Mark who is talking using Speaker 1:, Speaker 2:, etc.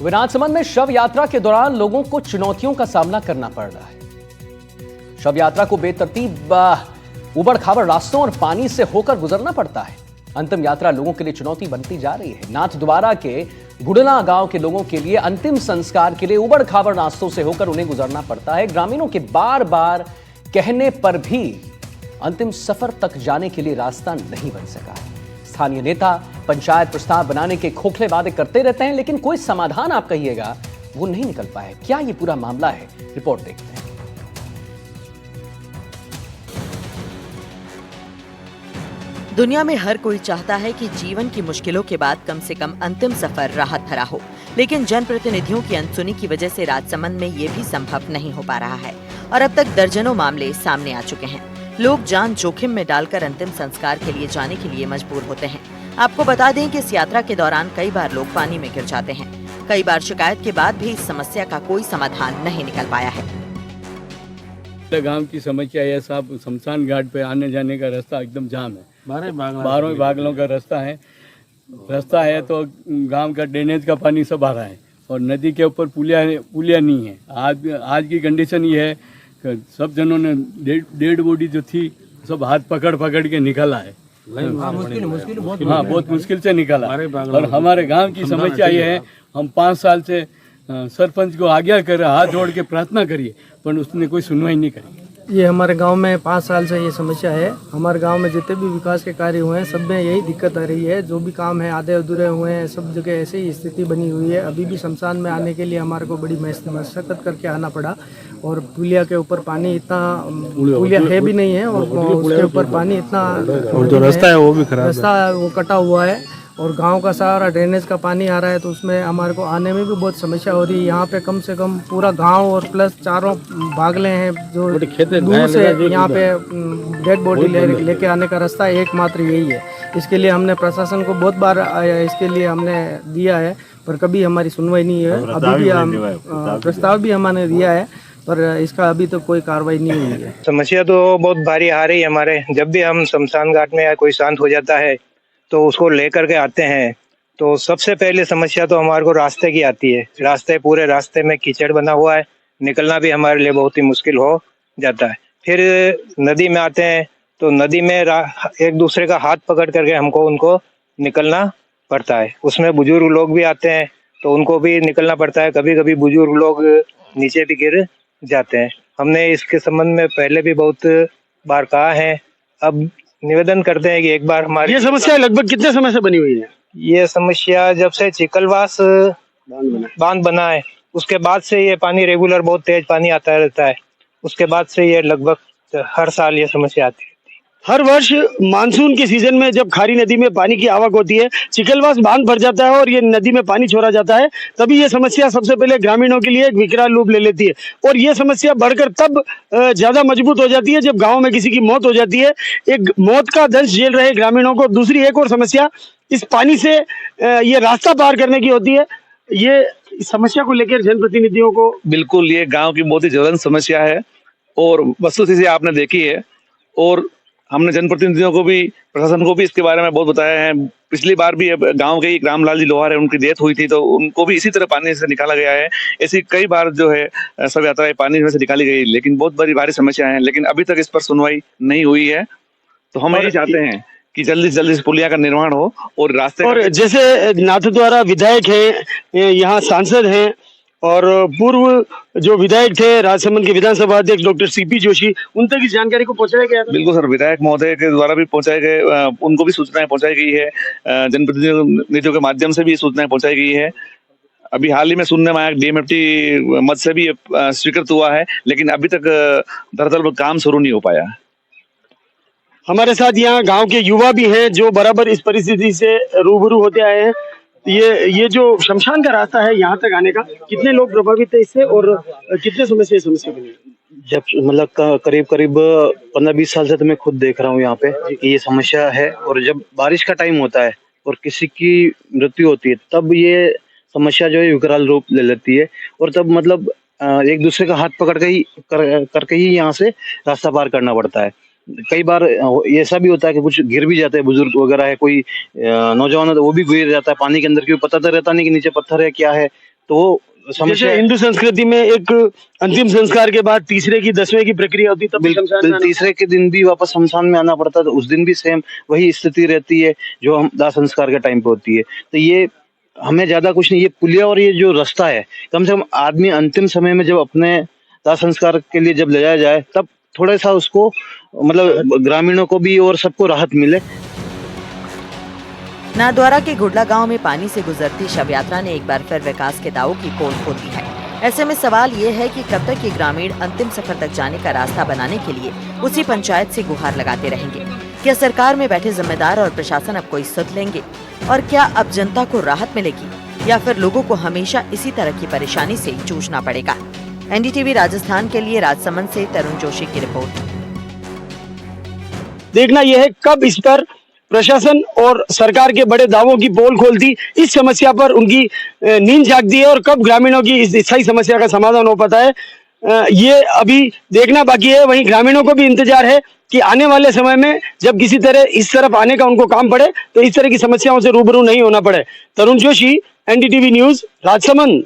Speaker 1: राजसमंद में शव यात्रा के दौरान लोगों को चुनौतियों का सामना करना पड़ रहा है। शव यात्रा को बेतरतीब उबड़ खाबड़ रास्तों और पानी से होकर गुजरना पड़ता है। अंतिम यात्रा लोगों के लिए चुनौती बनती जा रही है। नाथद्वारा के गुड़ना गांव के लोगों के लिए अंतिम संस्कार के लिए उबड़ खाबड़ रास्तों से होकर उन्हें गुजरना पड़ता है। ग्रामीणों के बार बार कहने पर भी अंतिम सफर तक जाने के लिए रास्ता नहीं बन सका है। स्थानीय नेता पंचायत प्रस्ताव बनाने के खोखले वादे करते रहते हैं, लेकिन कोई समाधान आप कहिएगा वो नहीं निकल पाए। क्या ये पूरा मामला है, रिपोर्ट देखते हैं।
Speaker 2: दुनिया में हर कोई चाहता है कि जीवन की मुश्किलों के बाद कम से कम अंतिम सफर राहत भरा हो, लेकिन जनप्रतिनिधियों की अनसुनी की वजह से राजसमंद में ये भी संभव नहीं हो पा रहा है और अब तक दर्जनों मामले सामने आ चुके हैं। लोग जान जोखिम में डालकर अंतिम संस्कार के लिए जाने के लिए मजबूर होते हैं। आपको बता दें कि इस यात्रा के दौरान कई बार लोग पानी में गिर जाते हैं। कई बार शिकायत के बाद भी इस समस्या का कोई समाधान नहीं निकल पाया है।
Speaker 3: गांव की समस्या यह साहब, शमशान घाट पे आने जाने का रास्ता एकदम जाम है। 12 बागलों का रास्ता है तो गांव का ड्रेनेज का पानी सब आ रहा है और नदी के ऊपर पुलिया नहीं है। आज की कंडीशन ये है कि सब जनों ने डेड बॉडी जो थी सब हाथ पकड़ के निकाला है। बहुत मुश्किल से निकाला। और हमारे गांव की समस्या ये है, हम 5 साल से सरपंच को आज्ञा कर रहे, हाथ जोड़ के प्रार्थना करिए, पर उसने कोई सुनवाई नहीं करी।
Speaker 4: ये हमारे गांव में 5 साल से ये समस्या है। हमारे गांव में जितने भी विकास के कार्य हुए हैं सब में यही दिक्कत आ रही है। जो भी काम है आधे अधूरे हुए हैं, सब जगह ऐसे ही स्थिति बनी हुई है। अभी भी शमशान में आने के लिए हमारे को बड़ी मशक्कत करके आना पड़ा और पुलिया के ऊपर पानी इतना, पुलिया है भी नहीं है और उसके ऊपर पानी इतना, और जो रास्ता है वो भी खराब, रास्ता वो कटा हुआ है और गांव का सारा ड्रेनेज का पानी आ रहा है, तो उसमें हमारे को आने में भी बहुत समस्या हो रही है। यहाँ पे कम से कम पूरा गांव और प्लस 4 बागले हैं जो दूर से यहाँ पे डेड बॉडी लेके आने का रास्ता एकमात्र यही है। इसके लिए हमने प्रशासन को बहुत बार इसके लिए हमने दिया है, पर कभी हमारी सुनवाई नहीं है। अभी भी प्रस्ताव भी हमने दिया है, पर इसका अभी तो कोई कार्रवाई नहीं हुई है।
Speaker 5: समस्या तो बहुत भारी आ रही है हमारे। जब भी हम शमशान घाट में या कोई शांत हो जाता है तो उसको लेकर के आते हैं, तो सबसे पहले समस्या तो हमारे को रास्ते की आती है। पूरे रास्ते में कीचड़ बना हुआ है, निकलना भी हमारे लिए बहुत ही मुश्किल हो जाता है। फिर नदी में आते हैं तो नदी में एक दूसरे का हाथ पकड़ करके हमको उनको निकलना पड़ता है। उसमें बुजुर्ग लोग भी आते हैं तो उनको भी निकलना पड़ता है। कभी कभी बुजुर्ग लोग नीचे भी गिर जाते हैं। हमने इसके संबंध में पहले भी बहुत बार कहा है। अब निवेदन करते हैं कि एक बार हमारी
Speaker 6: ये समस्या लगभग कितने समय से बनी हुई है?
Speaker 5: ये समस्या जब से चिकलवास बांध बना है उसके बाद से ये पानी रेगुलर बहुत तेज पानी आता रहता है। उसके बाद से ये लगभग हर साल ये समस्या आती है।
Speaker 6: हर वर्ष मानसून के सीजन में जब खारी नदी में पानी की आवक होती है, चिकलवास बांध भर जाता है और ये नदी में पानी छोड़ा जाता है, तभी ये समस्या सबसे पहले ग्रामीणों के लिए एक विकराल रूप ले लेती है और ये समस्या बढ़कर तब ज्यादा मजबूत हो जाती है जब गांव में किसी की मौत हो जाती है। एक मौत का दंश झेल रहे ग्रामीणों को दूसरी एक और समस्या इस पानी से ये रास्ता पार करने की होती है। ये समस्या को लेकर जनप्रतिनिधियों को
Speaker 7: बिल्कुल ये गाँव की बहुत ही ज्वलंत समस्या है और वस्तुस्थिति आपने देखी है और हमने जनप्रतिनिधियों को भी, प्रशासन को भी इसके बारे में बहुत बताया है। पिछली बार भी गांव के रामलाल जी लोहार है, उनकी डेथ हुई थी तो उनको भी इसी तरह पानी से निकाला गया है। ऐसी कई बार जो है सब यात्राएं पानी में से निकाली गई, लेकिन बहुत बड़ी भारी समस्या है, लेकिन अभी तक इस पर सुनवाई नहीं हुई है। तो हम यही चाहते हैं कि जल्दी से जल्दी इस पुलिया का निर्माण हो और रास्ते, और
Speaker 6: जैसे नाथद्वारा विधायक है, यहाँ सांसद हैं और पूर्व जो विधायक थे राजसमंद के विधानसभा अध्यक्ष डॉक्टर सीपी जोशी, उन तक इस जानकारी को पहुंचाया गया था?
Speaker 7: बिल्कुल सर, विधायक महोदय के द्वारा भी पहुंचाए गए, उनको भी सूचनाएं पहुंचाई गई है। जनप्रतिनिधियों के माध्यम से भी सूचनाएं पहुंचाई गई है। अभी हाल ही में सुनने में आया डीएमएफटी मद से भी स्वीकृत हुआ है, लेकिन अभी तक दरअसल काम शुरू नहीं हो पाया।
Speaker 6: हमारे साथ यहाँ गांव के युवा भी हैं जो बराबर इस परिस्थिति से रूबरू होते आए हैं। ये जो शमशान का रास्ता है यहाँ तक आने का, कितने लोग प्रभावित है इससे और कितने समय से ये समस्या बनी?
Speaker 8: जब मतलब करीब 15-20 साल से तो मैं खुद देख रहा हूँ यहाँ पे कि ये समस्या है। और जब बारिश का टाइम होता है और किसी की मृत्यु होती है तब ये समस्या जो है विकराल रूप ले लेती है और तब मतलब एक दूसरे का हाथ पकड़ करके ही यहाँ से रास्ता पार करना पड़ता है। कई बार ऐसा भी होता है कि कुछ गिर भी जाते हैं, बुजुर्ग वगैरह है, कोई नौजवान है तो वो भी गिर जाता है पानी के अंदर, क्योंकि पता तो रहता नहीं कि नीचे पत्थर है क्या है, तो समस्या
Speaker 6: जैसे हिंदू संस्कृति में एक अंतिम संस्कार के बाद तीसरे की 10वें की प्रक्रिया होती है, तब शमशान में आना
Speaker 8: तीसरे के दिन भी वापस शमशान में आना पड़ता है, तो उस दिन भी सेम वही स्थिति रहती है जो हम दाह संस्कार के टाइम पे होती है। तो ये हमें ज्यादा कुछ नहीं, ये पुलिया और ये जो रास्ता है, कम से कम आदमी अंतिम समय में जब अपने दाह संस्कार के लिए जब ले जाया जाए, तब थोड़ा सा उसको मतलब ग्रामीणों को भी और सबको राहत मिले।
Speaker 2: नाथद्वारा के गुडला गांव में पानी से गुजरती शव यात्रा ने एक बार फिर विकास के दावों की पोल खोल दी है। ऐसे में सवाल ये है कि कब तक ये ग्रामीण अंतिम सफर तक जाने का रास्ता बनाने के लिए उसी पंचायत से गुहार लगाते रहेंगे। क्या सरकार में बैठे जिम्मेदार और प्रशासन अब कोई सुध लेंगे, और क्या अब जनता को राहत मिलेगी, या फिर लोगों को हमेशा इसी तरह की परेशानी से जूझना पड़ेगा। एनडीटीवी राजस्थान के लिए राजसमंद से तरुण जोशी की रिपोर्ट।
Speaker 6: देखना यह है कब इस पर प्रशासन और सरकार के बड़े दावों की पोल खोलती, इस समस्या पर उनकी नींद जागती है, और कब ग्रामीणों की इस स्थायी समस्या का समाधान हो पाता है, ये अभी देखना बाकी है। वहीं ग्रामीणों को भी इंतजार है कि आने वाले समय में जब किसी तरह इस तरफ आने का उनको काम पड़े तो इस तरह की समस्याओं से रूबरू नहीं होना पड़े। तरुण जोशी, एनडीटीवी न्यूज, राजसमंद।